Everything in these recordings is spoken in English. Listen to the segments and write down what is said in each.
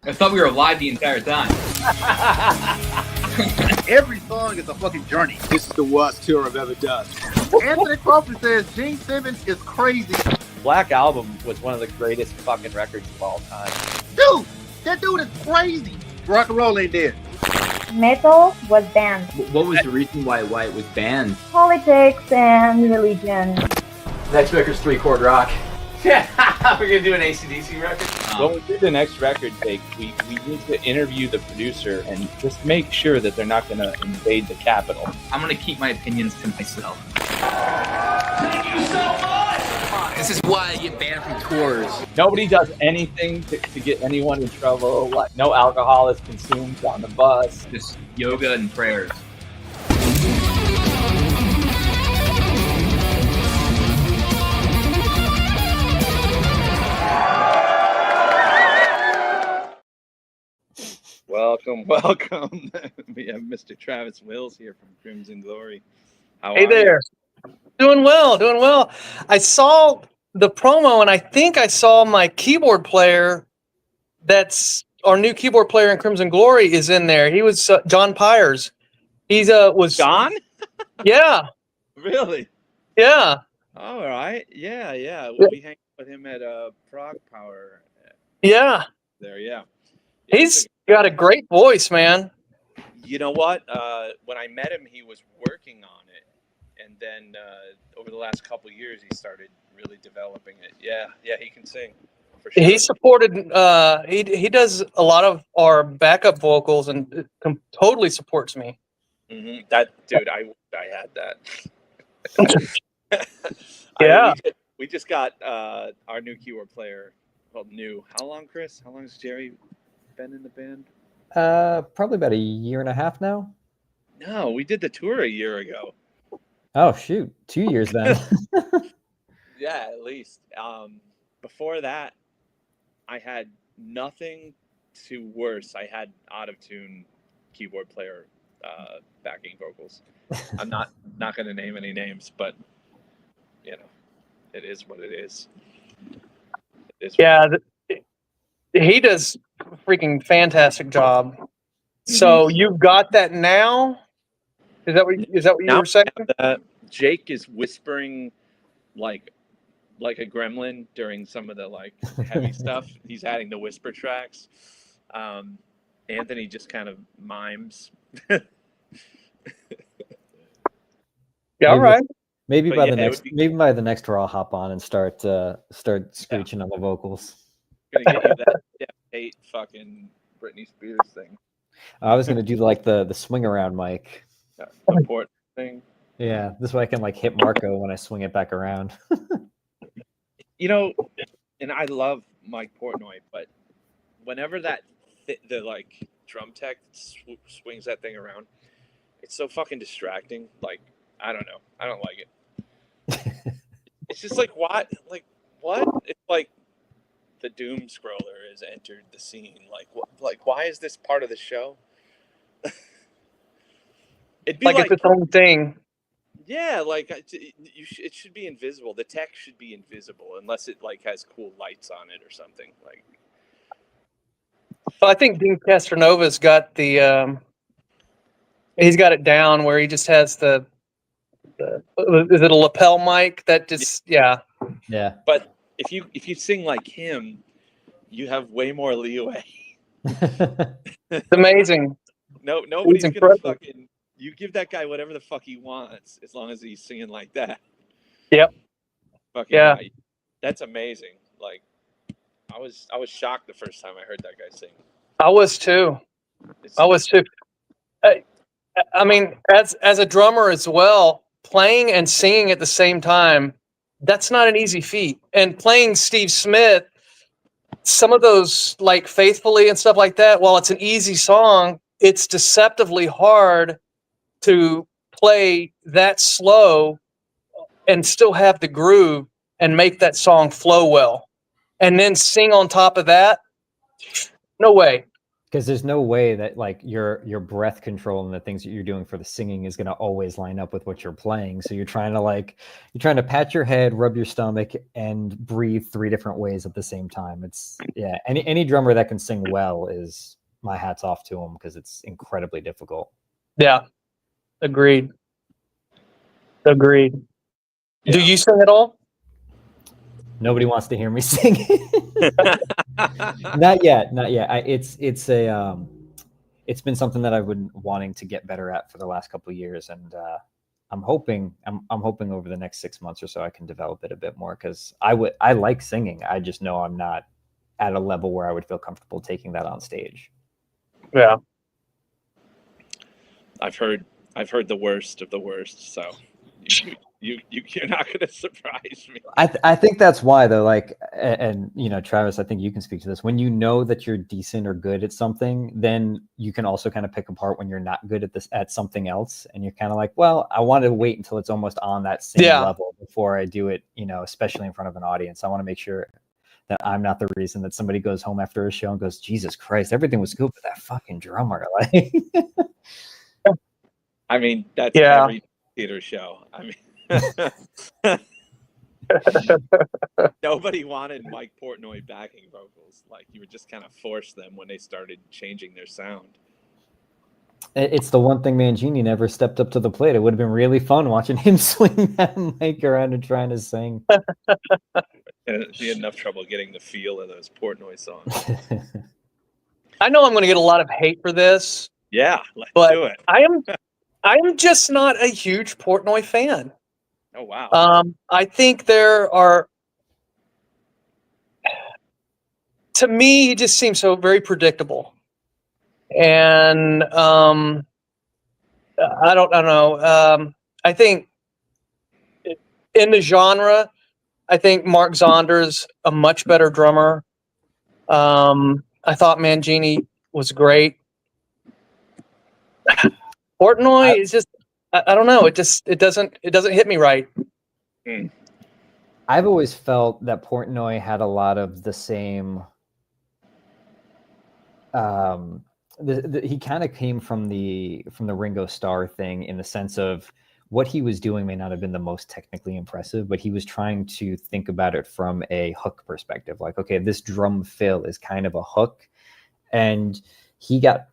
I thought we were live the entire time. Every song is a fucking journey. This is the worst tour I've ever done. Anthony Crawford says Gene Simmons is crazy. Black Album was one of the greatest fucking records of all time. Dude, that dude is crazy. Rock and roll ain't dead. Metal was banned. What was the reason why it was banned? Politics and religion. Next record's 3-chord rock. Yeah, we're gonna do an AC/DC record. When we do the next record take, we need to interview the producer and just make sure that they're not going to invade the Capitol. I'm going to keep my opinions to myself. Thank you so much! This is why I get banned from tours. Nobody does anything to get anyone in trouble. Like, no alcohol is consumed on the bus. Just yoga and prayers. Welcome. We have Mr. Travis Wills here from Crimson Glory. How Hey are there. Doing well. I saw the promo, and I think I saw my keyboard player. That's our new keyboard player in Crimson Glory is in there. He was John Pyers. He's was John? Yeah, Really? yeah. All right. Yeah. We hang with him at Prague Power Yeah. there, yeah. He's got a great voice, man. You know what? When I met him, he was working on it, and then over the last couple of years, he started really developing it. Yeah, he can sing. For sure. He supported. He does a lot of our backup vocals and totally supports me. Mm-hmm. That dude, I had that. Yeah. We just got our new keyboard player. Well, new. How long, Chris? How long has Jerry been in the band? Probably about a year and a half now. No, we did the tour a year ago. Oh shoot, 2 years then. Yeah, at least. Before that, I had nothing to worse. I had out-of-tune keyboard player backing vocals. I'm not going to name any names, but you know, it is what it is. Yeah, he does a freaking fantastic job. So you've got that now? Is that what you were saying? Jake is whispering like a gremlin during some of the like heavy stuff. He's adding the whisper tracks. Anthony just kind of mimes. Yeah, all right. Maybe But by yeah, the next tour I'll hop on and start screeching on the vocals. Gonna get you that hate fucking Britney Spears thing. I was gonna do like the swing around mic. The port thing. Yeah, this way I can like hit Marco when I swing it back around. You know, and I love Mike Portnoy, but whenever the like drum tech swings that thing around, it's so fucking distracting. Like, I don't know. I don't like it. It's just like, what? Like, what? It's like the doom scroller has entered the scene. Like, what? Like, why is this part of the show? It'd be Like it's its own thing. yeah, like it should be invisible. The tech should be invisible unless it like has cool lights on it or something. Like, Well, I think Dean Castronova's got the he's got it down where he just has the is it a lapel mic that just yeah. but if you sing like him, you have way more leeway. It's amazing. Nobody's gonna incredible. fucking. You give that guy whatever the fuck he wants as long as he's singing like that. Yep. Fucking Yeah. right. That's amazing. Like, I was shocked the first time I heard that guy sing. I was too. I mean, as a drummer as well, playing and singing at the same time, that's not an easy feat. And playing Steve Smith, some of those like Faithfully and stuff like that, while it's an easy song, it's deceptively hard to play that slow and still have the groove and make that song flow well. And then sing on top of that. No way. Because there's no way that like your breath control and the things that you're doing for the singing is going to always line up with what you're playing. So you're trying to pat your head, rub your stomach, and breathe 3 different ways at the same time. It's any drummer that can sing well is my hat's off to them, because it's incredibly difficult. Yeah, agreed. Agreed. Yeah. Do you sing at all? Nobody wants to hear me sing. Not yet. It's been something that I've been wanting to get better at for the last couple of years, and I'm hoping over the next 6 months or so I can develop it a bit more, because I like singing. I just know I'm not at a level where I would feel comfortable taking that on stage. Yeah. I've heard the worst of the worst, so you're not going to surprise me. I think that's why, though, like, and you know, Travis, I think you can speak to this. When you know that you're decent or good at something, then you can also kind of pick apart when you're not good at something else, and you're kind of like, well, I want to wait until it's almost on that same level before I do it, you know, especially in front of an audience. I want to make sure that I'm not the reason that somebody goes home after a show and goes, Jesus Christ, everything was good, but that fucking drummer, like. I mean, that's every theater show. I mean, nobody wanted Mike Portnoy backing vocals. Like, you would just kind of force them when they started changing their sound. It's the one thing Mangini never stepped up to the plate. It would have been really fun watching him swing that mic around and trying to sing. And he had enough trouble getting the feel of those Portnoy songs. I know I'm going to get a lot of hate for this. Yeah, let's do it. I am just not a huge Portnoy fan. Oh, wow. I think there are, to me, he just seems so very predictable. And I don't know. I think in the genre, I think Mark Zonder's a much better drummer. I thought Mangini was great. Portnoy is just, I don't know. It doesn't hit me right. I've always felt that Portnoy had a lot of the same. He kind of came from the Ringo Starr thing, in the sense of what he was doing may not have been the most technically impressive, but he was trying to think about it from a hook perspective. Like, okay, this drum fill is kind of a hook, and he got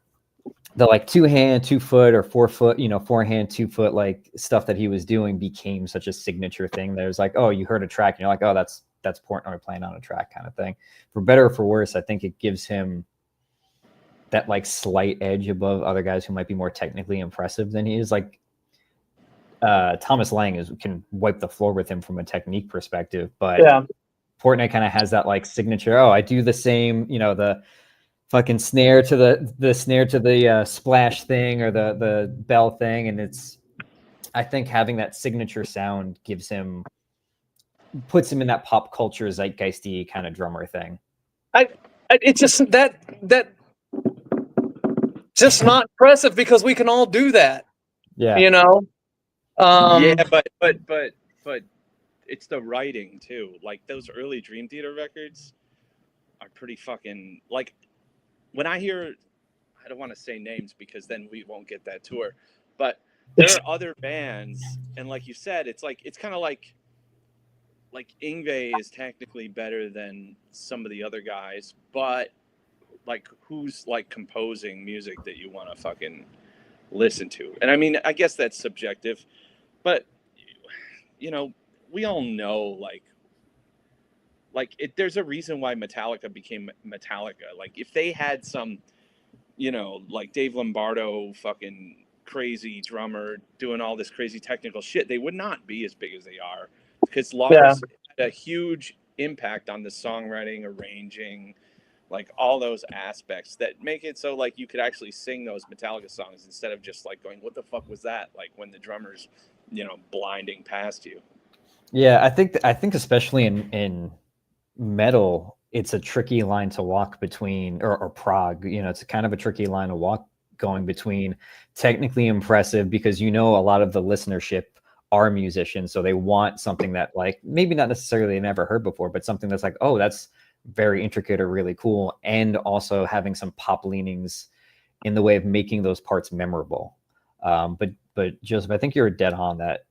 the like 2-hand, 2-foot, or 4-foot, you know, 4-hand, 2-foot, like stuff that he was doing became such a signature thing that it was like, oh, you heard a track and you're like, oh, that's Portnoy playing on a track, kind of thing. For better or for worse, I think it gives him that like slight edge above other guys who might be more technically impressive than he is. Like Thomas Lang can wipe the floor with him from a technique perspective, but Portnoy kind of has that like signature. Oh, I do the same, you know, the fucking snare to the splash thing, or the bell thing, and I think having that signature sound puts him in that pop culture zeitgeisty kind of drummer thing. It's just that just not impressive, because we can all do that. Yeah, you know. Yeah, but it's the writing too. Like, those early Dream Theater records are pretty fucking, like, when I hear, I don't want to say names because then we won't get that tour, but there are other bands, and like you said, it's kind of like Yngwie is technically better than some of the other guys, but like, who's like composing music that you want to fucking listen to? And I mean, I guess that's subjective, but you know, we all know there's a reason why Metallica became Metallica. Like, if they had some, you know, like Dave Lombardo, fucking crazy drummer doing all this crazy technical shit, they would not be as big as they are, because Lars had a huge impact on the songwriting, arranging, like all those aspects that make it so like you could actually sing those Metallica songs instead of just like going, what the fuck was that? Like, when the drummer's, you know, blinding past you. Yeah, I think especially in metal, it's a tricky line to walk between, or prog, you know, it's kind of a tricky line to walk, going between technically impressive, because, you know, a lot of the listenership are musicians, so they want something that, like, maybe not necessarily they never heard before, but something that's like, oh, that's very intricate or really cool, and also having some pop leanings in the way of making those parts memorable. But Joseph, I think you're dead on that.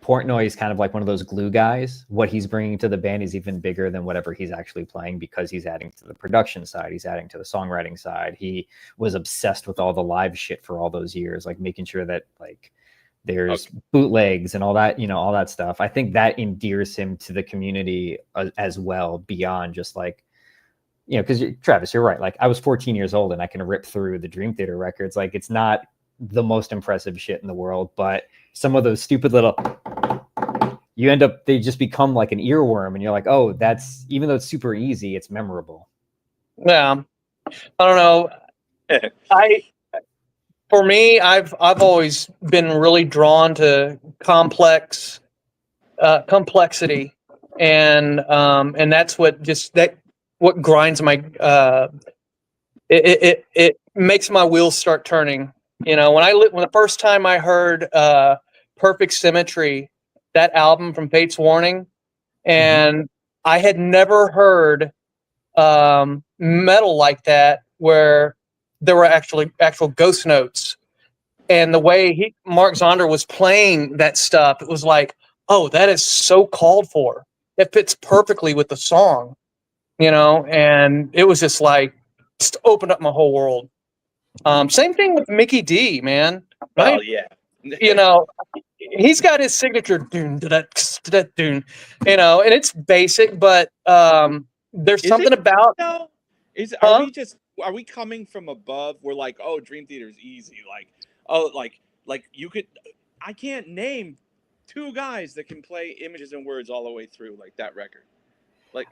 Portnoy is kind of like one of those glue guys. What he's bringing to the band is even bigger than whatever he's actually playing, because he's adding to the production side. He's adding to the songwriting side. He was obsessed with all the live shit for all those years, like making sure that like there's bootlegs and all that, you know, all that stuff. I think that endears him to the community as well, beyond just like, you know, because Travis, you're right. Like I was 14 years old and I can rip through the Dream Theater records. Like it's not the most impressive shit in the world, but some of those stupid little, they just become like an earworm, and you're like, oh, that's, even though it's super easy, it's memorable. Yeah, I don't know. For me, I've always been really drawn to complexity, and that's what grinds my it makes my wheels start turning. You know, when the first time I heard Perfect Symmetry, that album from Fate's Warning, and I had never heard metal like that, where there were actual ghost notes, and the way Mark Zonder was playing that stuff, it was like, oh, that is so called for. It fits perfectly with the song, you know, and it was just like, just opened up my whole world. Same thing with Mickey D, man. Right? Oh yeah. You know, he's got his signature dune, dune, you know, and it's basic, but there's something about. No? Are we coming from above? We're like, oh, Dream Theater's easy. Like, oh, like you could. I can't name two guys that can play Images and Words all the way through like that record. Like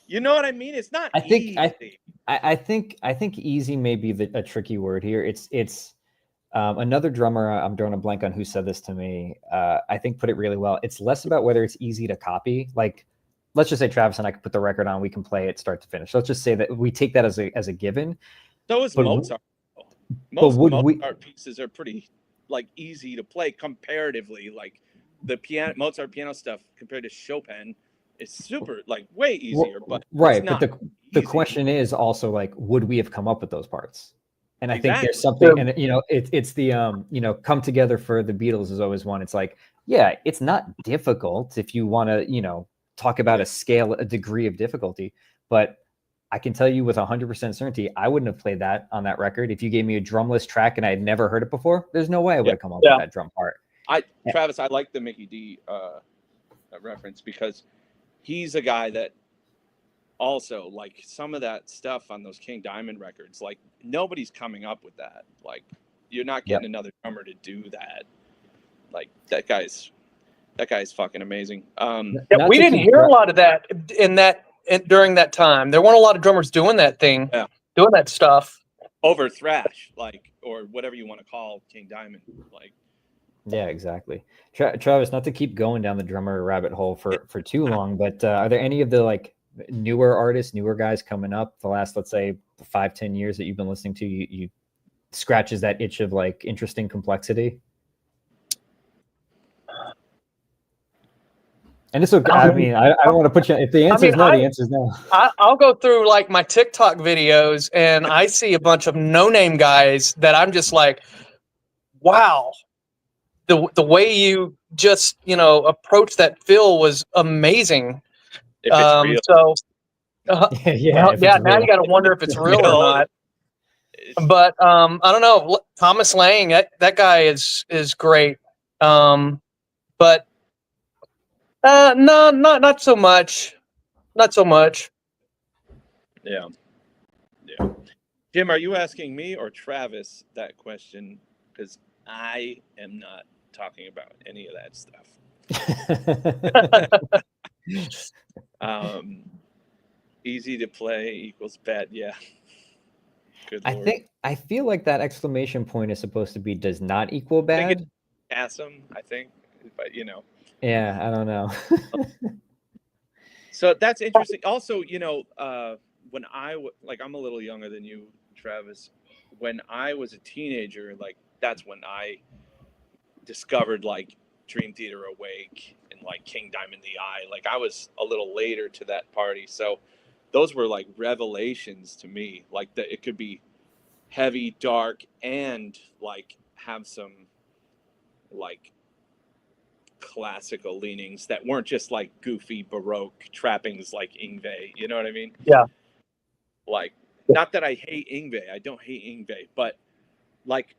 you know what I mean? It's not easy. I think easy may be a tricky word here. It's another drummer, I'm drawing a blank on who said this to me, I think put it really well. It's less about whether it's easy to copy. Like, let's just say Travis and I can put the record on, we can play it start to finish. Let's just say that we take that as a given. So is Mozart. Most Mozart pieces are pretty like easy to play comparatively. Like the Mozart piano stuff compared to Chopin is super like way easier. But right, but the question is also like, would we have come up with those parts? And I think there's something, and you know, it's the you know, Come Together for the Beatles is always one. It's like, yeah, it's not difficult if you want to, you know, talk about a degree of difficulty, but I can tell you with 100% certainty, I wouldn't have played that on that record. If you gave me a drumless track and I had never heard it before, there's no way I would have come up with that drum part. Travis, I like the Mickey D reference, because he's a guy that also, like, some of that stuff on those King Diamond records, like, nobody's coming up with that. Like, you're not getting another drummer to do that. Like, that guy's fucking amazing. We didn't hear a lot of that during that time. There weren't a lot of drummers doing that thing, doing that stuff over thrash, like, or whatever you want to call King Diamond, like. Yeah, exactly. Travis, not to keep going down the drummer rabbit hole for too long, but are there any of the like newer artists, newer guys coming up the last, let's say, 5-10 years that you've been listening to, you scratches that itch of like interesting complexity? And it's okay. I mean, I don't want to put you. If the answer is no, the answer is no. I'll go through like my TikTok videos, and I see a bunch of no-name guys that I'm just like, wow, the way you just, you know, approach that fill was amazing. If it's real. So now you got to wonder if it's real or not. But I don't know. Thomas Lang, that guy is great. But no, not so much. Not so much. Yeah. Jim, are you asking me or Travis that question? Because I am not talking about any of that stuff. Easy to play equals bad. Yeah. Good Lord. I feel like that exclamation point is supposed to be does not equal bad. Awesome, I think, but you know. Yeah, I don't know. So that's interesting. Also, you know, when I'm a little younger than you, Travis. When I was a teenager, like that's when I discovered like Dream Theater Awake and like King Diamond the Eye. Like I was a little later to that party, so those were like revelations to me. Like that it could be heavy, dark, and like have some like classical leanings that weren't just like goofy baroque trappings like Yngwie. You know what I mean? Yeah. Like, not that I hate Yngwie. I don't hate Yngwie, but like,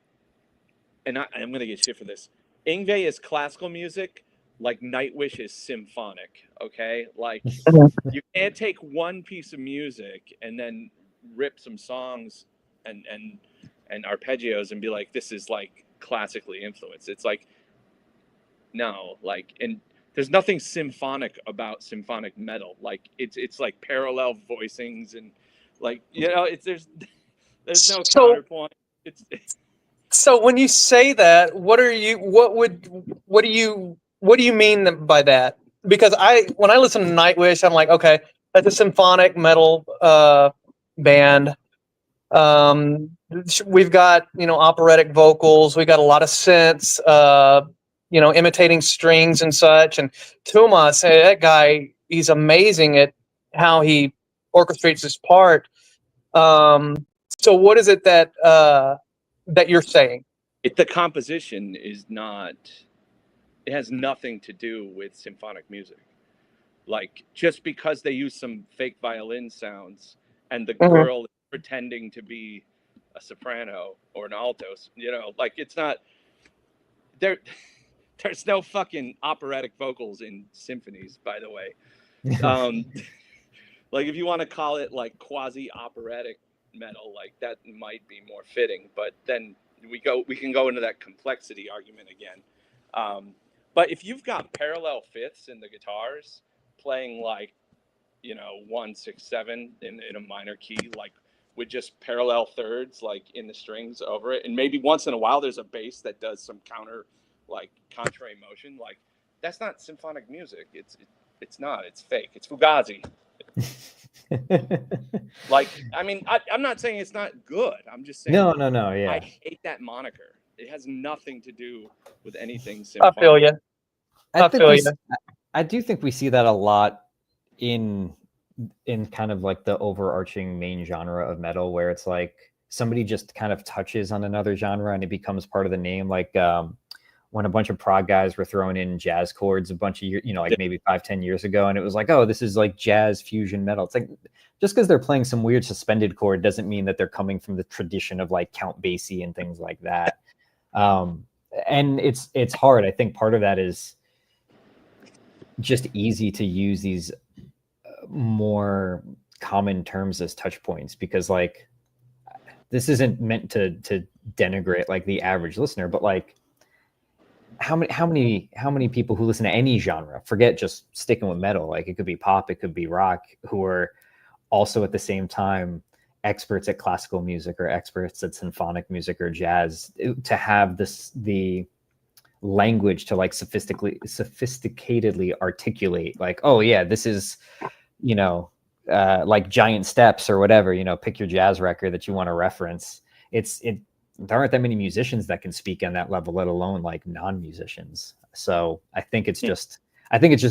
and I'm gonna get shit for this. Yngwie is classical music, like Nightwish is symphonic. Okay, like you can't take one piece of music and then rip some songs and arpeggios and be like, this is like classically influenced. It's like, no, like, and there's nothing symphonic about symphonic metal. Like it's like parallel voicings and like, you know, there's no counterpoint. It's So when you say that, what do you mean by that? Because when I listen to Nightwish, I'm like, okay, that's a symphonic metal band. We've got, operatic vocals. We got a lot of synths, imitating strings and such. And Tumas, that guy, he's amazing at how he orchestrates his part. So what is it that you're saying? the composition is not. It has nothing to do with symphonic music. Like, just because they use some fake violin sounds and the girl is pretending to be a soprano or an alto, like, it's not there. There's no fucking operatic vocals in symphonies, by the way. Like, if you want to call it like quasi operatic metal, like, that might be more fitting, but then we can go into that complexity argument again. But if you've got parallel fifths in the guitars playing like, 1-6-7 in a minor key, like with just parallel thirds like in the strings over it, and maybe once in a while there's a bass that does some contrary motion, like, that's not symphonic music. It's not. It's fake. It's Fugazi. Like, I mean, I'm not saying it's not good. I'm just saying no, yeah. I hate that moniker. It has nothing to do with anything symphonic. I feel you. I do think we see that a lot in kind of like the overarching main genre of metal, where it's like somebody just kind of touches on another genre and it becomes part of the name. Like when a bunch of prog guys were throwing in jazz chords a bunch of years, like maybe 5-10 years ago, and it was like, oh, this is like jazz fusion metal. It's like, just because they're playing some weird suspended chord doesn't mean that they're coming from the tradition of like Count Basie and things like that. And it's hard. I think part of that is just easy to use these more common terms as touch points, because like this isn't meant to denigrate like the average listener, but like how many people who listen to any genre, forget just sticking with metal, like it could be pop, it could be rock, who are also at the same time experts at classical music or experts at symphonic music or jazz, to have the language to like sophisticatedly articulate like, oh yeah, this is like Giant Steps or whatever, pick your jazz record that you want to reference. There aren't that many musicians that can speak on that level, let alone like non-musicians. So I think it's just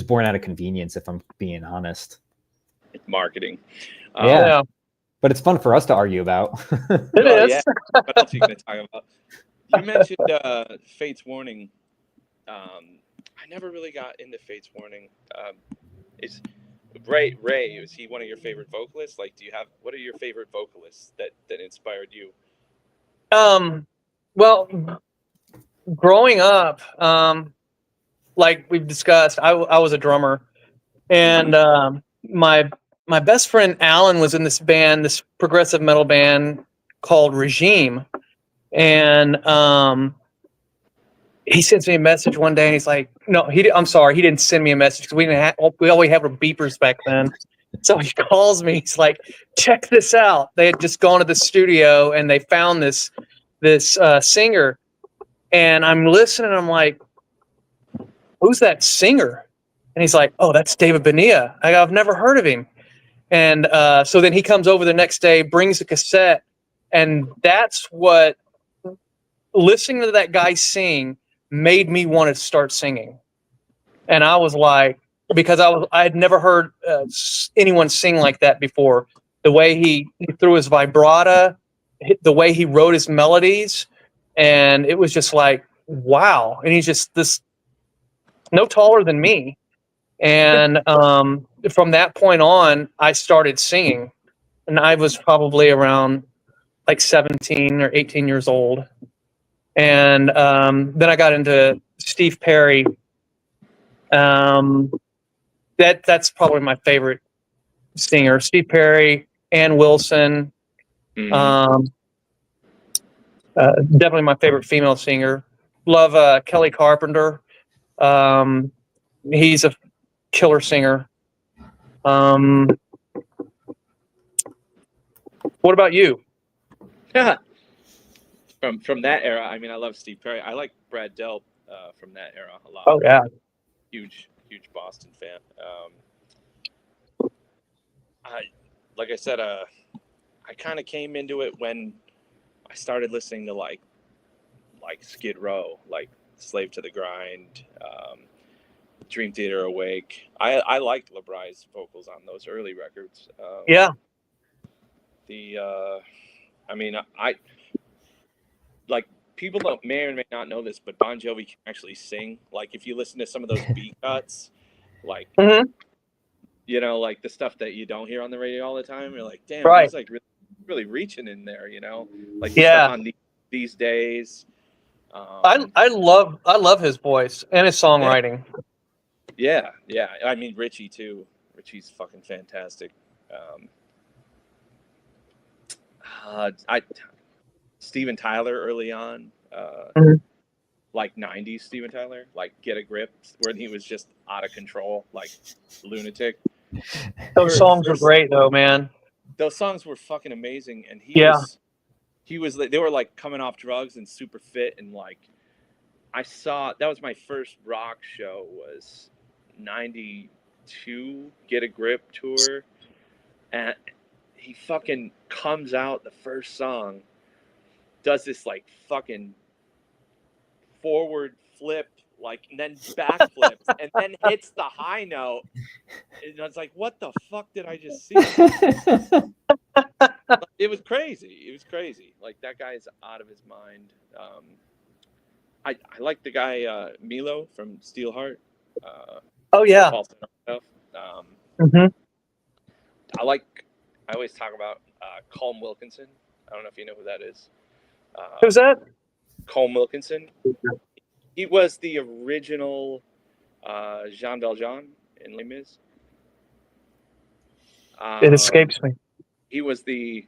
born out of convenience, if I'm being honest. It's marketing. Yeah. But it's fun for us to argue about. It is. Yeah. What else are you going to talk about? You mentioned Fate's Warning. I never really got into Fate's Warning. Is Ray, is he one of your favorite vocalists? Like, what are your favorite vocalists that inspired you? Well, growing up, like we've discussed, I was a drummer, and my best friend Alan was in this band, this progressive metal band called Regime, and he sends me a message one day, and he's like, "No, I'm sorry, he didn't send me a message because we always have beepers back then." So he calls me. He's like, "Check this out." They had just gone to the studio and they found this singer, and I'm listening. And I'm like, "Who's that singer?" And he's like, "Oh, that's David Bonilla. I've never heard of him." And so then he comes over the next day, brings a cassette, and that's what listening to that guy sing made me want to start singing. And I was like, because I had never heard anyone sing like that before. The way he threw his vibrata, the way he wrote his melodies, and it was just like, wow. And he's just this no taller than me. And from that point on, I started singing, and I was probably around like 17 or 18 years old. And then I got into Steve Perry. That's probably my favorite singer. Steve Perry, Ann Wilson. Definitely my favorite female singer. Love Kelly Carpenter. He's a killer singer. What about you? From that era, I mean, I love Steve Perry. I like Brad Delp from that era a lot. Oh yeah, huge Boston fan. Like I said, I kind of came into it when I started listening to like Skid Row, like Slave to the Grind, Dream Theater Awake. I liked LeBry's vocals on those early records. Yeah. I mean, I like, people may or may not know this, but Bon Jovi can actually sing. Like, if you listen to some of those beat cuts, like, you know, like the stuff that you don't hear on the radio all the time, you're like, damn, right. He's like really reaching in there, you know, like the stuff on these days. I love his voice and his songwriting. Yeah. I mean, Richie too. Richie's fucking fantastic. Steven Tyler early on, like 90s Steven Tyler, like Get a Grip, where he was just out of control, like lunatic. Those songs were great though, man. Those songs were fucking amazing, and he was they were like coming off drugs and super fit, and like that was my first rock show, was 92 Get a Grip tour, and he fucking comes out the first song, does this like fucking forward flip, like, and then backflips, and then hits the high note. And I was like, what the fuck did I just see? It was crazy. Like, that guy's out of his mind. I like the guy Milo from Steelheart. Oh yeah. Stuff. I always talk about Colm Wilkinson. I don't know if you know who that is. Who's that? Colm Wilkinson. He was the original Jean Valjean in Les Mis. It escapes me. He was the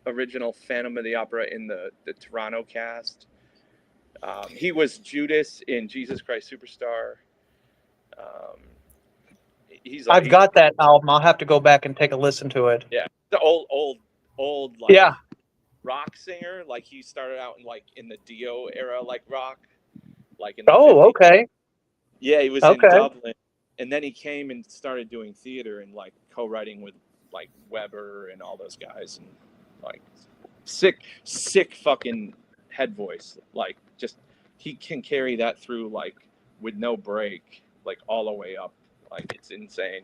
original Phantom of the Opera in the Toronto cast. He was Judas in Jesus Christ Superstar. I've got that album. I'll have to go back and take a listen to it. Yeah, the old like, rock singer. Like, he started out in the Dio era, like rock, like in the 50s. Okay. Yeah, he was in Dublin, and then he came and started doing theater and like co-writing with like Weber and all those guys, and like sick fucking head voice. Like, just, he can carry that through like with no break, like all the way up. Like, it's insane.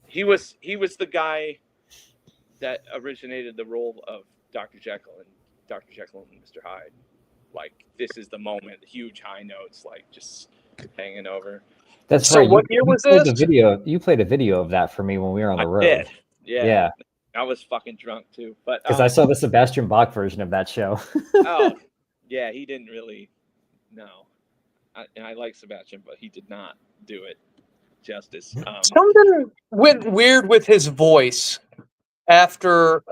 He was the guy that originated the role of Dr. Jekyll and Mr. Hyde. Like, this is the moment, huge high notes, like just hanging over. That's so right. What year was this? You played a video of that for me when we were on the road. Did. Yeah. I was fucking drunk too, but because I saw the Sebastian Bach version of that show. Oh, yeah, he didn't really. No, I like Sebastian, but he did not do it justice. Something went weird with his voice after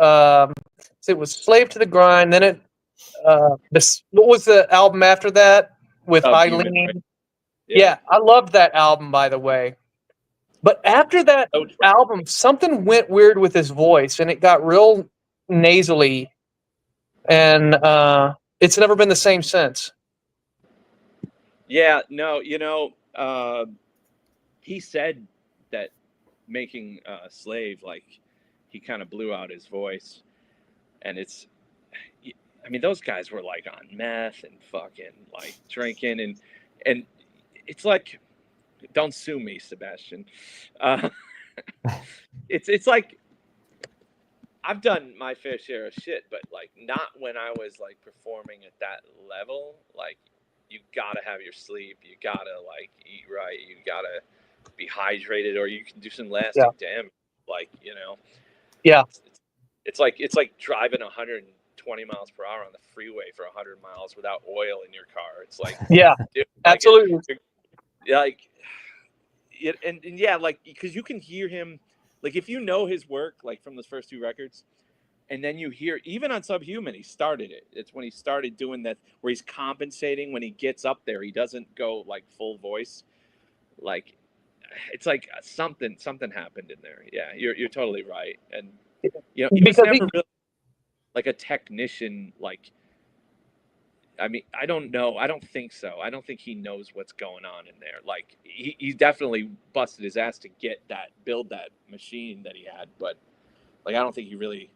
it was Slave to the Grind. Then what was the album after that with Eileen? Yeah, I loved that album, by the way. But after that album, something went weird with his voice, and it got real nasally, and it's never been the same since. Yeah, no, he said that making Slave, like, he kind of blew out his voice, and I mean, those guys were like on meth and fucking like drinking, and it's like, don't sue me, Sebastian. It's like I've done my fair share of shit, but like not when I was like performing at that level. Like you gotta have your sleep, you gotta like eat right, you gotta be hydrated, or you can do some lasting damage. Like Yeah. it's like driving 120 miles per hour on the freeway for 100 miles without oil in your car. It's like Yeah. dude, Absolutely. And yeah, like because you can hear him, like if you know his work, like from those first 2 records, and then you hear even on Subhuman, he started it. It's when he started doing that where he's compensating when he gets up there. He doesn't go like full voice. Like it's like something happened in there. Yeah, you're totally right. And he was Because never really like a technician. Like I mean, I don't know. I don't think so. I don't think he knows what's going on in there. Like he definitely busted his ass to build that machine that he had, but like I don't think he really,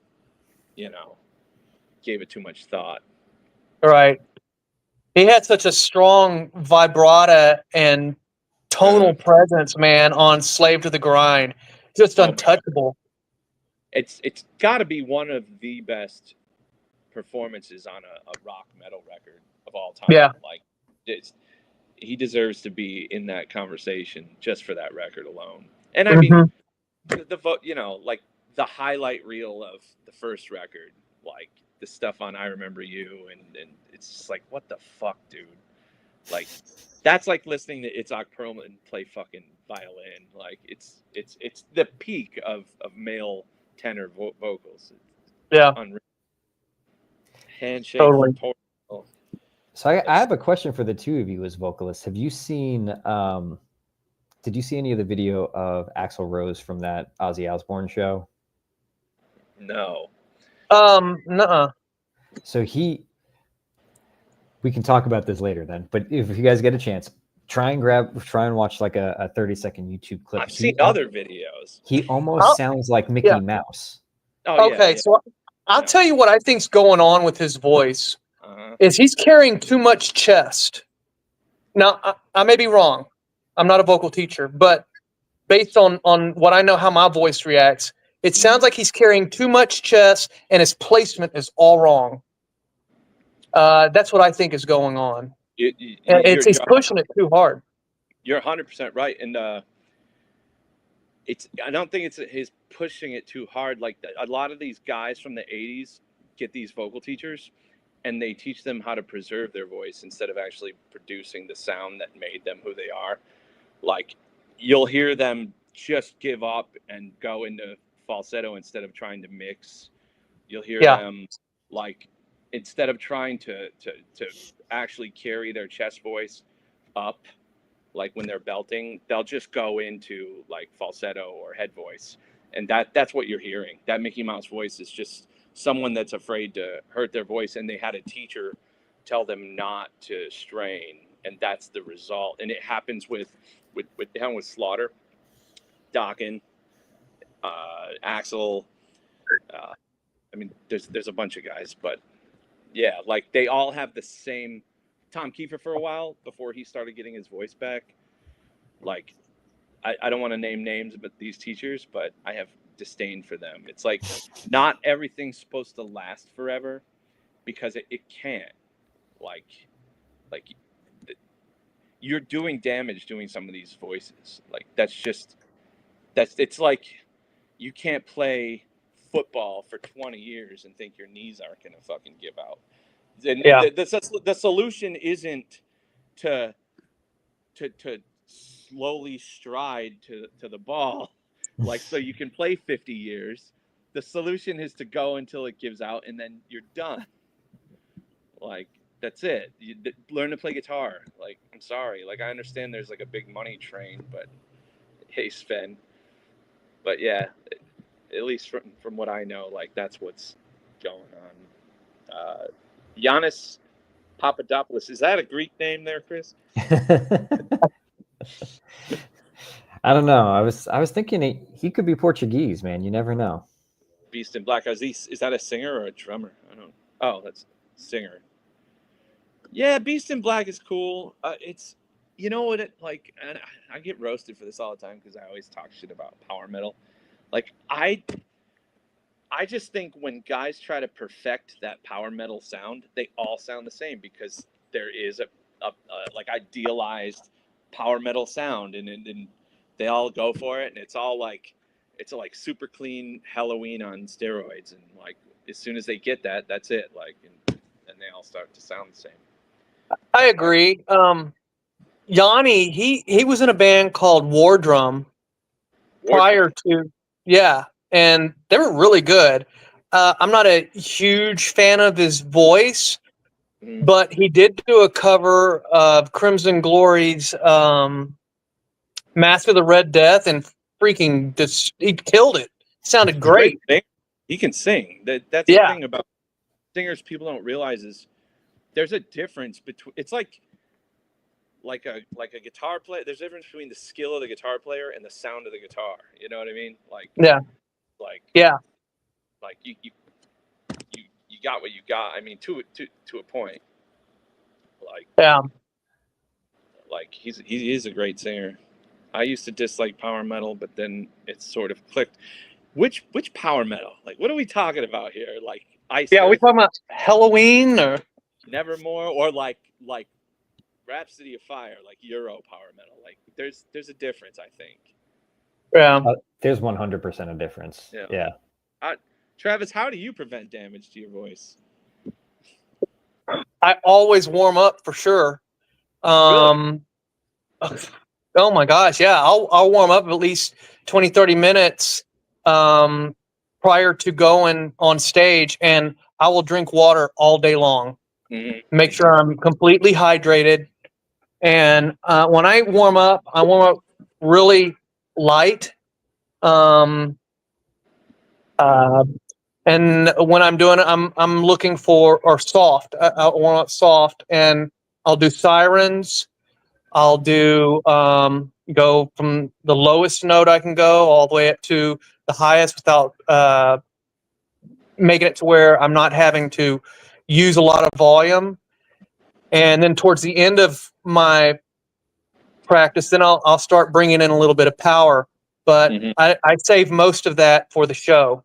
gave it too much thought. right. He had such a strong vibrato and tonal presence, man, on Slave to the Grind. Just untouchable. It's got to be one of the best performances on a rock metal record of all time. Yeah. Like he deserves to be in that conversation just for that record alone. And I mean the vote, like the highlight reel of the first record, like the stuff on I Remember You, and it's just like, what the fuck, dude? Like that's like listening to Itzhak Perlman play fucking violin. Like it's the peak of male tenor vocals. Yeah. Unreal. Handshake. Totally. So I have a question for the two of you as vocalists. Have you seen? Did you see any of the video of Axl Rose from that Ozzy Osbourne show? No. Nuh-uh. So we can talk about this later then. But if you guys get a chance, try and watch like a 30-second YouTube clip. I've seen other videos. He almost sounds like Mickey Mouse. Oh, okay, yeah. so I'll tell you what I think's going on with his voice is he's carrying too much chest. Now, I may be wrong. I'm not a vocal teacher, but based on what I know how my voice reacts, it sounds like he's carrying too much chest and his placement is all wrong. That's what I think is going on. He's pushing it too hard. You're 100% right. And I don't think it's his pushing it too hard. Like a lot of these guys from the 80s get these vocal teachers and they teach them how to preserve their voice instead of actually producing the sound that made them who they are. Like you'll hear them just give up and go into falsetto instead of trying to mix. You'll hear them like instead of trying to actually carry their chest voice up, like when they're belting, they'll just go into like falsetto or head voice. And that's what you're hearing. That Mickey Mouse voice is just someone that's afraid to hurt their voice, and they had a teacher tell them not to strain, and that's the result. And it happens with Slaughter, Dokken, Axl. I mean, there's a bunch of guys, but yeah, like they all have the same. Tom Kiefer for a while before he started getting his voice back. Like, I don't want to name names, but these teachers, but I have disdain for them. It's like not everything's supposed to last forever because it can't. Like you're doing damage doing some of these voices. Like it's like you can't play football for 20 years and think your knees aren't gonna fucking give out. And the solution isn't to slowly stride to the ball, like so you can play 50 years. The solution is to go until it gives out, and then you're done. Like that's it. You learn to play guitar. Like I'm sorry. Like I understand there's like a big money train, but hey, Sven. But yeah, at least from what I know, like that's what's going on. Giannis Papadopoulos. Is that a Greek name there, Chris? I don't know. I was thinking he could be Portuguese, man. You never know. Beast in Black. Is that a singer or a drummer? I don't. Oh, that's singer. Yeah, Beast in Black is cool. you know what it like, and I get roasted for this all the time because I always talk shit about power metal. Like I just think when guys try to perfect that power metal sound, they all sound the same because there is a like idealized power metal sound, and they all go for it, and it's all like super clean Halloween on steroids, and like as soon as they get that, that's it. Like and they all start to sound the same. I agree. Yanni, he was in a band called War Drum prior to, yeah, and they were really good. I'm not a huge fan of his voice, but he did do a cover of Crimson Glory's Mask of the Red Death, and freaking just he killed it. Sounded great. He can sing. That's the thing about singers people don't realize is there's a difference between. It's like a guitar player. There's a difference between the skill of the guitar player and the sound of the guitar. You know what I mean? Like you got what you got. I mean, to a point. Like he is a great singer. I used to dislike power metal, but then it sort of clicked. Which power metal? Like, what are we talking about here? Like Ice? Yeah, are we talking about Halloween or Nevermore, or like Rhapsody of Fire, like Euro power metal? Like there's a difference, I think. Yeah, there's 100% a difference. Yeah. Travis, how do you prevent damage to your voice? I always warm up for sure. Really? Oh my gosh, yeah. I'll warm up at least 20, 30 minutes prior to going on stage, and I will drink water all day long. Make sure I'm completely hydrated. And when I warm up really light. And when I'm doing it, I'm looking for soft. I warm up soft, and I'll do sirens. I'll do go from the lowest note I can go all the way up to the highest without making it to where I'm not having to use a lot of volume. And then towards the end of my practice, then I'll start bringing in a little bit of power. But I save most of that for the show.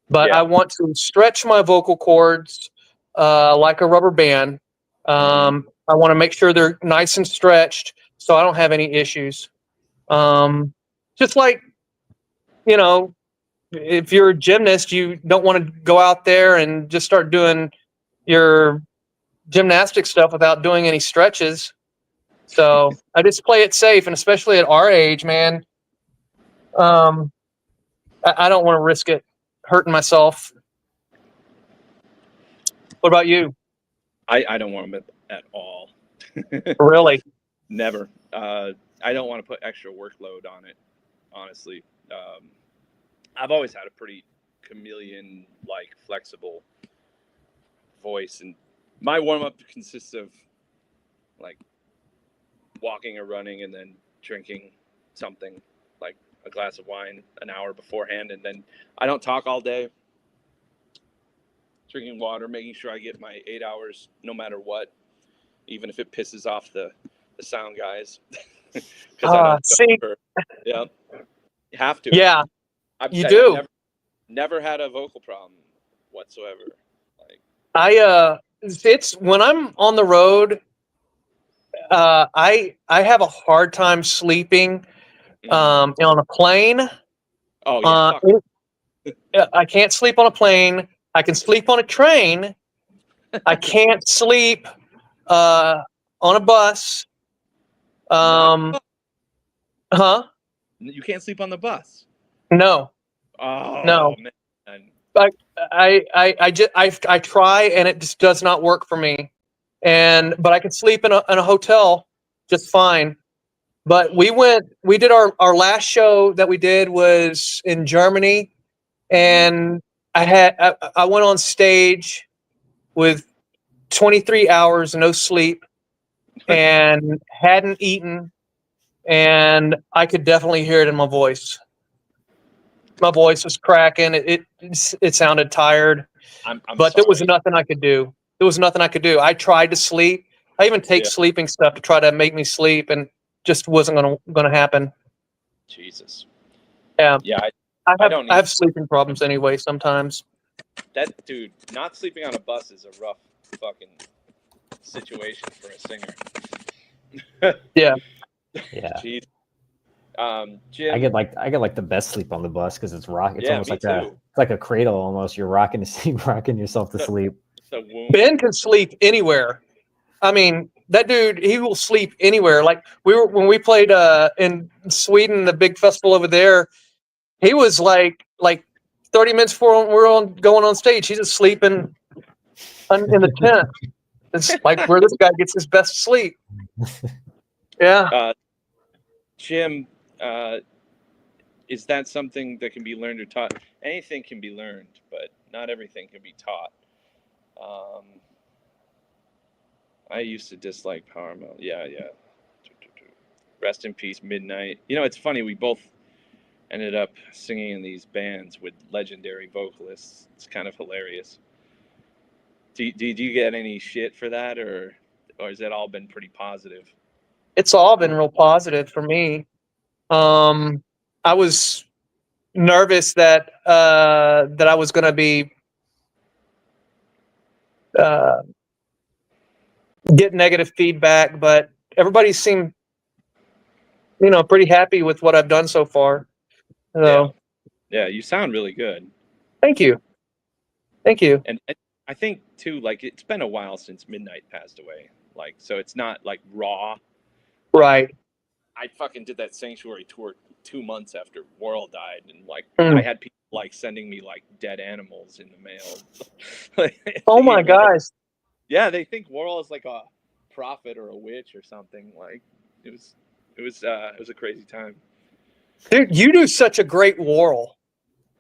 But I want to stretch my vocal cords like a rubber band. I want to make sure they're nice and stretched so I don't have any issues. Just like, if you're a gymnast, you don't want to go out there and just start doing your gymnastic stuff without doing any stretches. So I just play it safe, and especially at our age, man, I don't want to risk it hurting myself. What about you? I don't want them at all. Really? Never. I don't want to put extra workload on it, honestly. I've always had a pretty chameleon-like flexible voice, and my warm-up consists of like walking or running and then drinking something like a glass of wine an hour beforehand, and then I don't talk all day. Drinking water, making sure I get my 8 hours no matter what, even if it pisses off the sound guys. See, yeah, you have to. Yeah, you do. Never had a vocal problem whatsoever. Like it's when I'm on the road, I have a hard time sleeping on a plane. Oh yeah. I can't sleep on a plane. I can sleep on a train. I can't sleep on a bus. You can't sleep on the bus. No. Oh no. Man. I try, and it just does not work for me. But I can sleep in a hotel just fine. But we did our last show that we did was in Germany, and I went on stage with 23 hours, no sleep, and hadn't eaten, and I could definitely hear it in my voice. My voice was cracking. It sounded tired, but there was nothing I could do. I tried to sleep, I even take Yeah. sleeping stuff to try to make me sleep, and just wasn't gonna happen. Jesus. Yeah. Yeah, I I have don't I need have sleeping problems anyway sometimes. that, dude. Not sleeping on a bus is a rough fucking situation for a singer. Yeah. Yeah. Jeez. I Jim. get like the best sleep on the bus because it's rock. It's Yeah, almost me like too. a cradle almost. You're rocking rocking yourself to sleep. The womb. Ben can sleep anywhere. I mean, that dude, he will sleep anywhere. Like when we played in Sweden, the big festival over there, he was like 30 minutes before we were going on stage, he's just sleeping in the tent. It's like where this guy gets his best sleep. Yeah. Jim, is that something that can be learned or taught? Anything can be learned, but not everything can be taught. I used to dislike power metal. Yeah. Rest in peace, Midnight. You know, it's funny. We both ended up singing in these bands with legendary vocalists. It's kind of hilarious. Did you get any shit for that, or has that all been pretty positive? It's all been real positive for me. I was nervous that I was going to be get negative feedback, but everybody seemed, pretty happy with what I've done so far. So, Yeah, you sound really good. thank you. And I think too, like, it's been a while since Midnight passed away. Like, so it's not like raw. Right. I fucking did that Sanctuary tour 2 months after Worrell died, and like I Mm. had people like sending me like dead animals in the mail. Oh my gosh. Yeah, they think Worrell is like a prophet or a witch or something. Like it was a crazy time. Dude, you do such a great Worrell.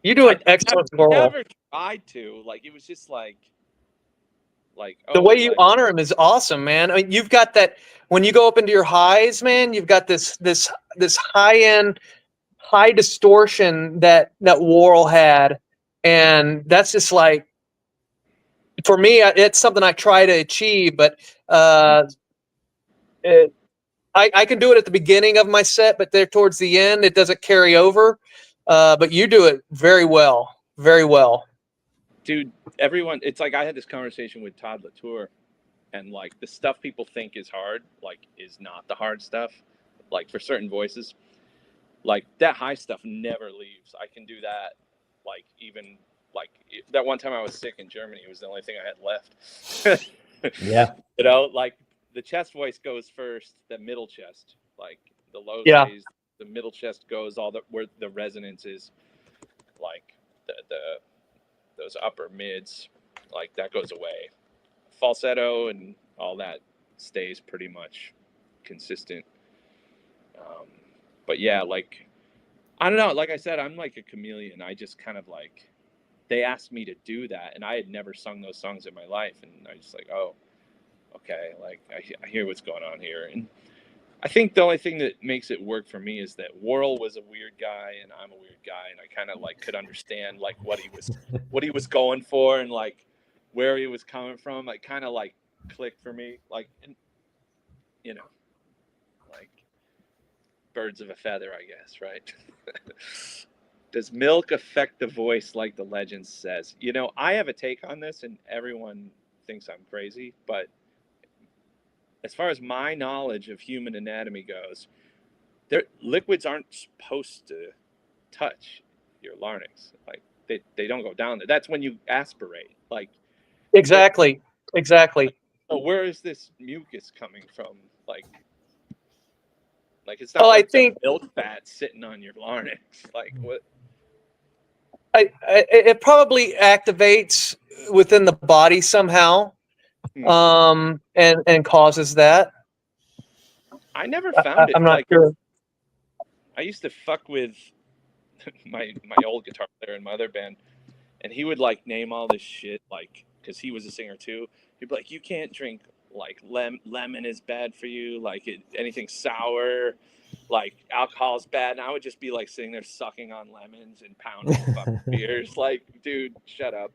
You do an excellent I Worrell. never tried to. Like it was just like The way you honor him is awesome, man. I mean, you've got that when you go up into your highs, man. You've got this high end, high distortion that Worrell had, and that's just like for me, it's something I try to achieve. But I can do it at the beginning of my set, but there towards the end, it doesn't carry over. But you do it very well, very well. Dude, everyone, it's like I had this conversation with Todd Latour, and like the stuff people think is hard, like is not the hard stuff. Like for certain voices, like that high stuff never leaves. I can do that. Like even like that one time I was sick in Germany, it was the only thing I had left. Yeah. You know, like the chest voice goes first, the middle chest, like the low stays, the middle chest goes where the resonance is, like the those upper mids, like that goes away. Falsetto and all that stays pretty much consistent. But yeah, like I don't know. Like I said, I'm like a chameleon. I just kind of like they asked me to do that, and I had never sung those songs in my life, and I just like, oh, okay, like I hear what's going on here, and I think the only thing that makes it work for me is that Worrell was a weird guy and I'm a weird guy, and I kind of like could understand like what he was going for and like where he was coming from. It kind of like clicked for me, like, and, you know, like birds of a feather, I guess, right? Does milk affect the voice like the legend says? You know, I have a take on this, and everyone thinks I'm crazy, but as far as my knowledge of human anatomy goes, liquids aren't supposed to touch your larynx. Like they don't go down there. That's when you aspirate. Like Exactly. So where is this mucus coming from? Like it's not Well, I like think the milk fat sitting on your larynx. Like what? it probably activates within the body somehow, and causes that. I never found it. I'm not sure. I used to fuck with my old guitar player in my other band, and he would like name all this shit, like because he was a singer too. He'd be like, "You can't drink like lemon is bad for you. Like anything sour, like alcohol is bad." And I would just be like sitting there sucking on lemons and pounding fucking beers. Like, dude, shut up.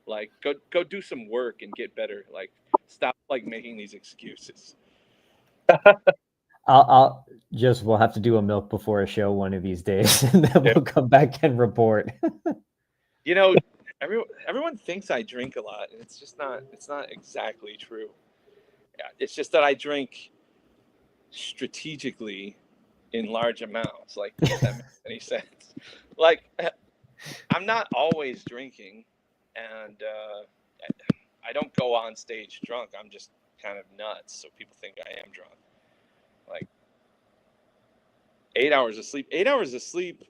Like, go do some work and get better. Like, stop like making these excuses. I'll just we'll have to do a milk before a show one of these days, and then we'll come back and report. You know, everyone thinks I drink a lot, and it's just not. It's not exactly true. Yeah, it's just that I drink strategically in large amounts. Like, if that makes any sense. Like, I'm not always drinking, and I don't go on stage drunk. I'm just kind of nuts, so people think I am drunk. Like 8 hours of sleep. 8 hours of sleep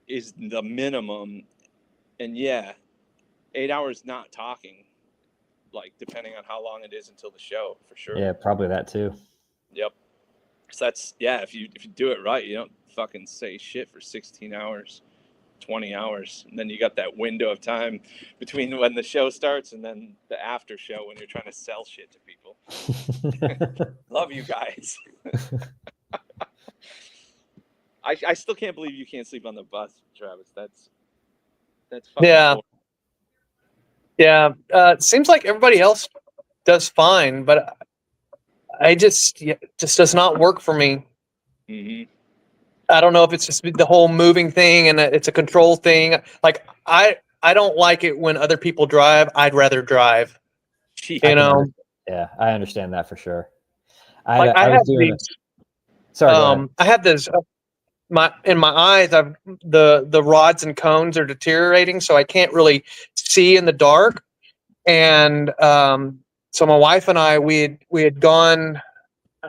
is the minimum, and yeah, 8 hours not talking. Like, depending on how long it is until the show, for sure. Yeah, probably that too. Yep. So that's if you do it right, you don't fucking say shit for 16 hours, 20 hours, and then you got that window of time between when the show starts and then the after show when you're trying to sell shit to people. Love you guys. I still can't believe you can't sleep on the bus, Travis. That's fucking cool. Yeah. Seems like everybody else does fine, but I just does not work for me. Mm-hmm. I don't know if it's just the whole moving thing and it's a control thing. Like I don't like it when other people drive. I'd rather drive. You know. Yeah, I understand that for sure. I have this in my eyes. The rods and cones are deteriorating, so I can't really see in the dark. And so my wife and I, we had gone.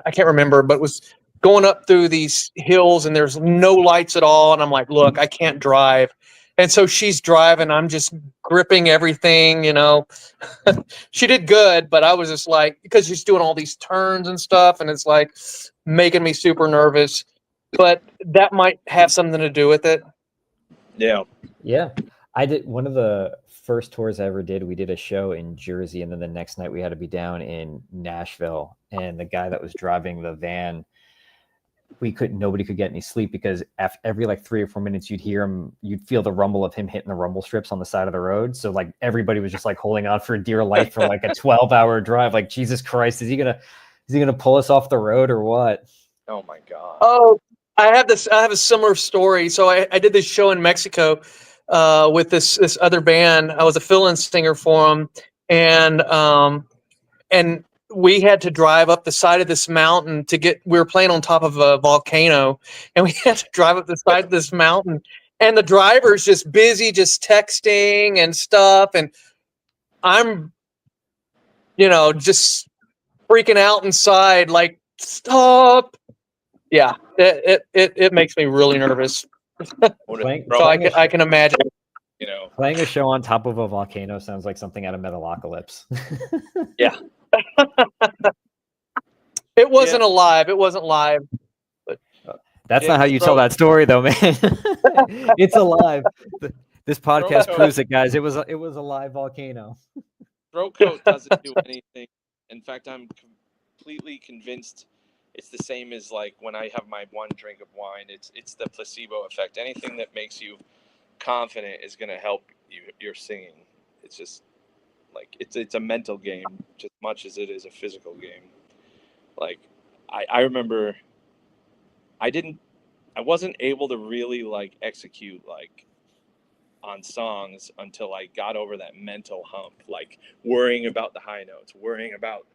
I can't remember, but it was going up through these hills and there's no lights at all. And I'm like, look, I can't drive. And so she's driving. I'm just gripping everything, you know. She did good, but I was just like, because she's doing all these turns and stuff, and it's like making me super nervous. But that might have something to do with it. Yeah. Yeah. I did one of the first tours I ever did. We did a show in Jersey, and then the next night we had to be down in Nashville. And the guy that was driving the van, nobody could get any sleep because every like 3 or 4 minutes you'd feel the rumble of him hitting the rumble strips on the side of the road. So like everybody was just like holding on for dear life for like a 12-hour drive. Like, Jesus Christ, is he gonna pull us off the road or what? Oh my God. Oh, I have a similar story. So I did this show in Mexico with this other band. I was a fill-in singer for them, and we had to drive up the side of this mountain we were playing on top of a volcano, and we had to drive up the side of this mountain, and the driver's just busy, just texting and stuff. And I'm, just freaking out inside, like, stop. Yeah. It makes me really nervous. So I can imagine. Playing a show on top of a volcano sounds like something out of Metalocalypse. Yeah. It wasn't alive. It wasn't live. But that's not how you tell that story, though, man. It's alive. This podcast proves it, guys. It was a live volcano. Throat coat doesn't do anything. In fact, I'm completely convinced it's the same as like when I have my one drink of wine. It's the placebo effect. Anything that makes you confident is going to help your singing. It's just like it's a mental game just as much as it is a physical game. Like I remember I wasn't able to really like execute like on songs until I got over that mental hump, like worrying about the high notes, worrying about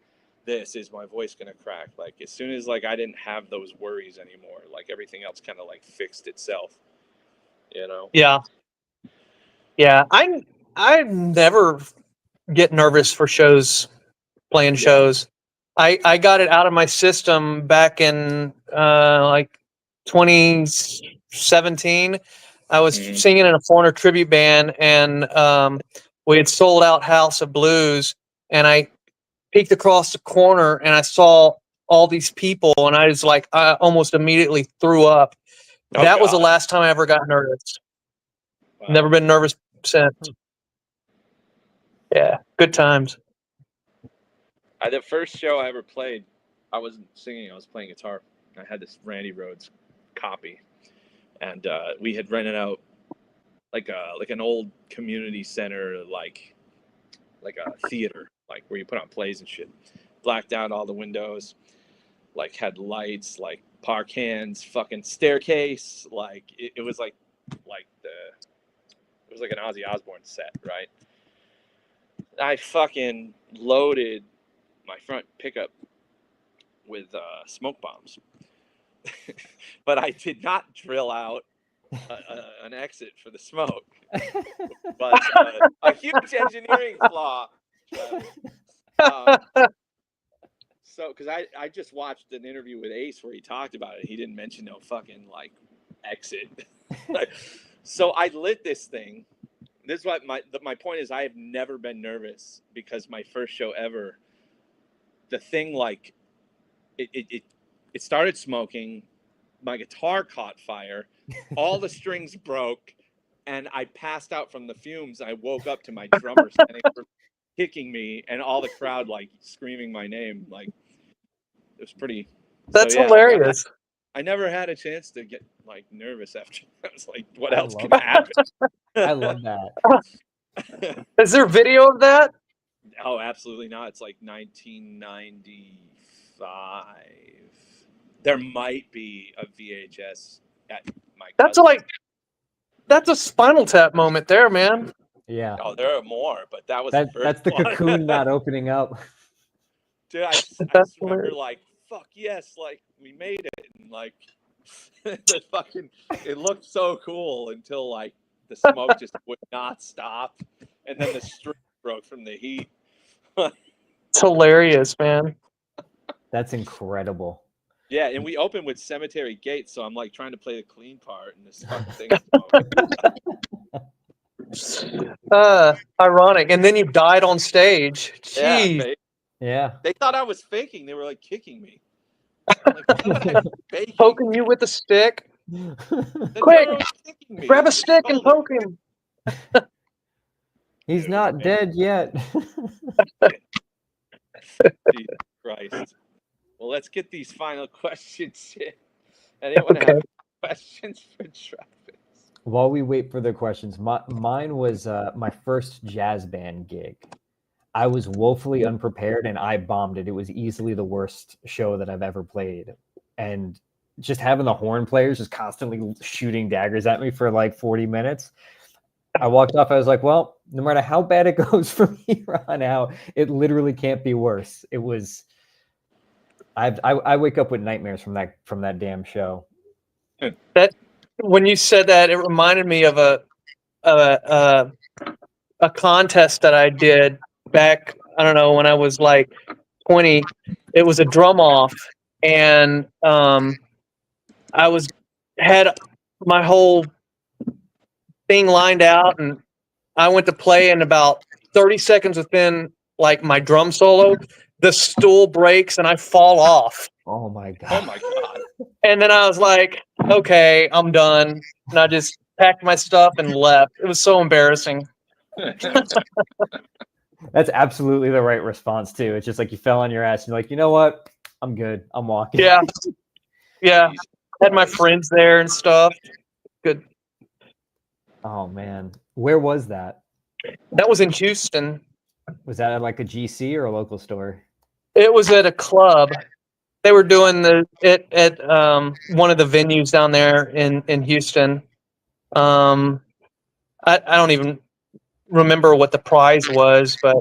this, is my voice gonna crack? Like as soon as like I didn't have those worries anymore, like everything else kind of like fixed itself, Yeah. I never get nervous for playing shows. I got it out of my system back in like 2017. I was singing in a foreigner tribute band, and we had sold out House of Blues, and I peeked across the corner and I saw all these people, and I was like, I almost immediately threw up. That was the last time I ever got nervous. Wow. Never been nervous since. Yeah, good times. The first show I ever played, I wasn't singing, I was playing guitar. I had this Randy Rhoads copy, and we had rented out like an old community center, like like a theater, like where you put on plays and shit. Blacked out all the windows, like had lights, like park hands, fucking staircase. Like it was like it was like an Ozzy Osbourne set, right? I fucking loaded my front pickup with smoke bombs, but I did not drill out an exit for the smoke. But a huge engineering flaw. So, because I just watched an interview with Ace where he talked about it. He didn't mention no fucking like exit. So I lit this thing. This is what my point is. I have never been nervous because my first show ever, the thing like it started smoking. My guitar caught fire. All the strings broke, and I passed out from the fumes. I woke up to my drummer standing over, kicking me, and all the crowd like screaming my name. Like it was pretty. That's so, yeah, hilarious. I never had a chance to get like nervous after. I was like, what else could happen? I love that. Is there video of that? Oh, absolutely not. It's like 1995. There might be a VHS at my cousin's. That's a Spinal Tap moment there, man. Yeah. Oh, there are more, but that was the first That's the one. cocoon not opening up. Dude, I just remember like, fuck yes, like we made it, and like the fucking it looked so cool until like the smoke just would not stop, and then the string broke from the heat. It's hilarious, man. That's incredible. Yeah, and we opened with Cemetery Gates, so I'm like trying to play the clean part, and this fucking thing. Ironic. And then you died on stage. Jeez. Yeah, Yeah. they thought I was faking. They were like kicking me. Like, poking you with a stick. Quick, grab a stick and poke him. He's not dead yet. Jesus Christ. Well, let's get these final questions in. Anyone have questions for Travis? While we wait for the questions, mine was my first jazz band gig. I was woefully unprepared and I bombed it. It was easily the worst show that I've ever played. And just having the horn players just constantly shooting daggers at me for like 40 minutes. I walked off. I was like, well, no matter how bad it goes from here on out, it literally can't be worse. It was, I wake up with nightmares from that damn show. That when you said that, it reminded me of a contest that I did back, I don't know, when I was like 20. It was a drum off, and I had my whole thing lined out, and I went to play, and about 30 seconds within like my drum solo, the stool breaks and I fall off. Oh my god. Oh my god. And then I was like, okay, I'm done. And I just packed my stuff and left. It was so embarrassing. That's absolutely the right response too. It's just like you fell on your ass and you're like, you know what? I'm good. I'm walking. Yeah. Yeah. Had my friends there and stuff. Good. Oh man. Where was that? That was in Houston. Was that at like a GC or a local store? It was at a club. They were doing it at one of the venues down there in Houston. I don't even remember what the prize was, but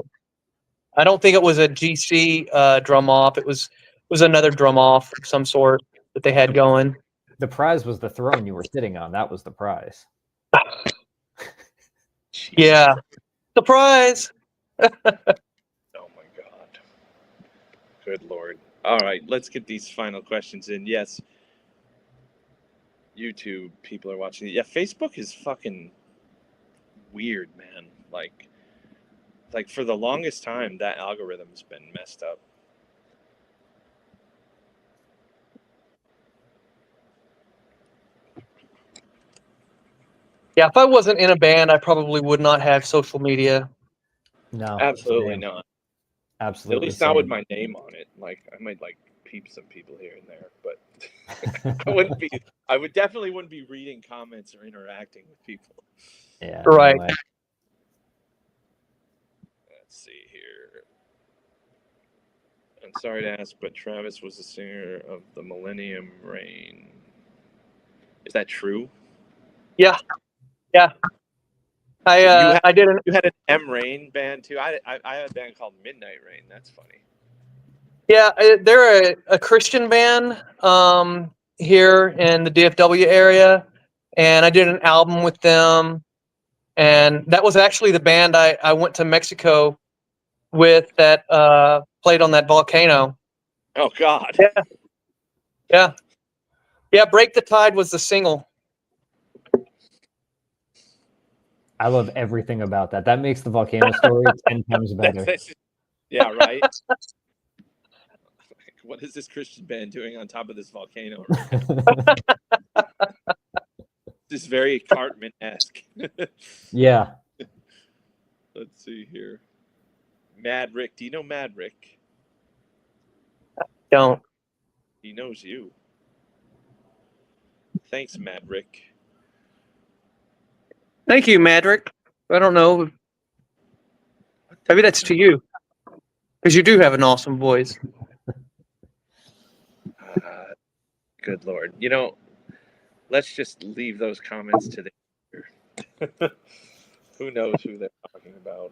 I don't think it was a GC drum off. It was another drum off of some sort that they had going. The prize was the throne you were sitting on. That was the prize. Yeah. Surprise. Oh my god. Good lord. All right, let's get these final questions in. Yes. YouTube people are watching. Yeah, Facebook is fucking weird, man. Like for the longest time, that algorithm's been messed up. Yeah, if I wasn't in a band, I probably would not have social media. No. Absolutely same. not. Absolutely. At least not with my name on it. Like I might like peep some people here and there, but I definitely wouldn't be reading comments or interacting with people. Yeah. Right. No way. Let's see. I'm sorry to ask, but Travis was the singer of the Millennium Reign. Is that true? Yeah. I did an You had an M Rain band too. I had a band called Midnight Rain. That's funny. Yeah, they're a Christian band here in the DFW area, and I did an album with them, and that was actually the band I went to Mexico with that played on that volcano. Oh God. Yeah. Break the Tide was the single. I love everything about that. That makes the volcano story 10 times better. Yeah, right. What is this Christian band doing on top of this volcano? This is very Cartman-esque. Yeah. Let's see here. Mad Rick. Do you know Mad Rick? Don't. He knows you. Thanks, Mad Rick. Thank you, Madrick. I don't know. Maybe that's to you, because you do have an awesome voice. Good Lord. You know, let's just leave those comments to the who knows who they're talking about.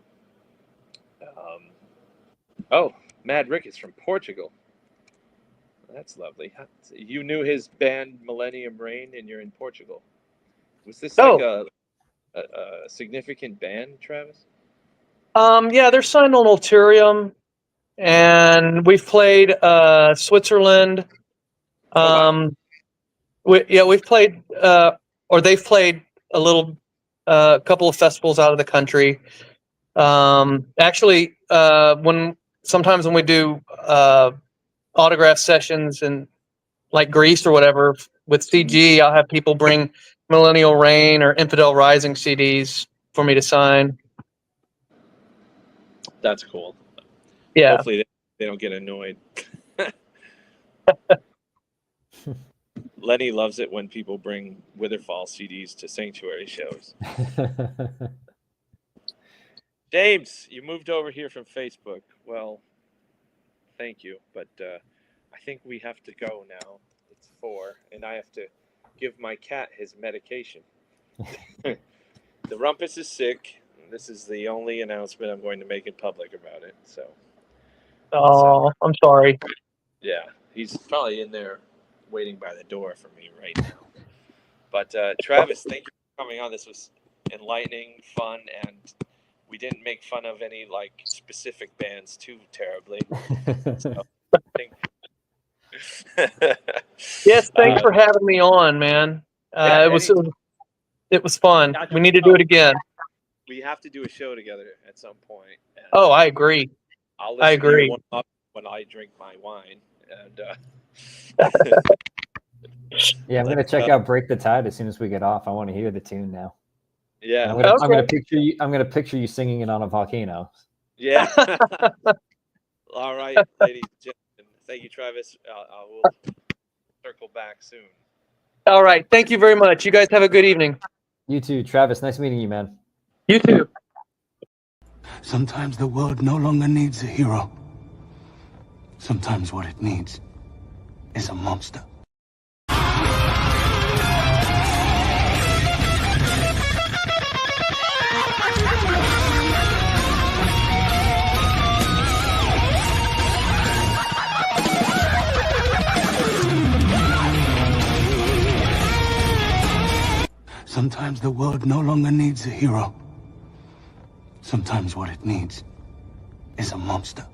Oh, Mad Rick is from Portugal. That's lovely. You knew his band Millennium Reign and you're in Portugal. Was this like a significant band, Travis? Yeah, they're signed on Ulterium, and we've played Switzerland. We've played, or they've played a little, couple of festivals out of the country. Actually, sometimes when we do autograph sessions in like Greece or whatever with CG, I'll have people bring Millennial Reign or Infidel Rising CDs for me to sign. That's cool. Yeah. Hopefully they don't get annoyed. Lenny loves it when people bring Witherfall CDs to Sanctuary shows. James, you moved over here from Facebook. Well, thank you, but I think we have to go now. It's 4, and I have to give my cat his medication. The Rumpus is sick. This is the only announcement I'm going to make in public about it. So, I'm sorry. yeah, he's probably in there waiting by the door for me right now. But Travis, thank you for coming on. This was enlightening, fun, and we didn't make fun of any like specific bands too terribly. So, I think... Yes, thanks for having me on, man. It was fun. We need to do it again. We have to do a show together at some point. And, I agree. I'll listen to you one up when I drink my wine. And yeah, I'm gonna check out "Break the Tide" as soon as we get off. I want to hear the tune now. Yeah, I'm gonna picture you singing it on a volcano. Yeah. All right, ladies and gentlemen. Thank you, Travis. I will circle back soon. All right. Thank you very much. You guys have a good evening. You too, Travis. Nice meeting you, man. You too. Sometimes the world no longer needs a hero. Sometimes what it needs is a monster. Sometimes the world no longer needs a hero. Sometimes what it needs is a monster.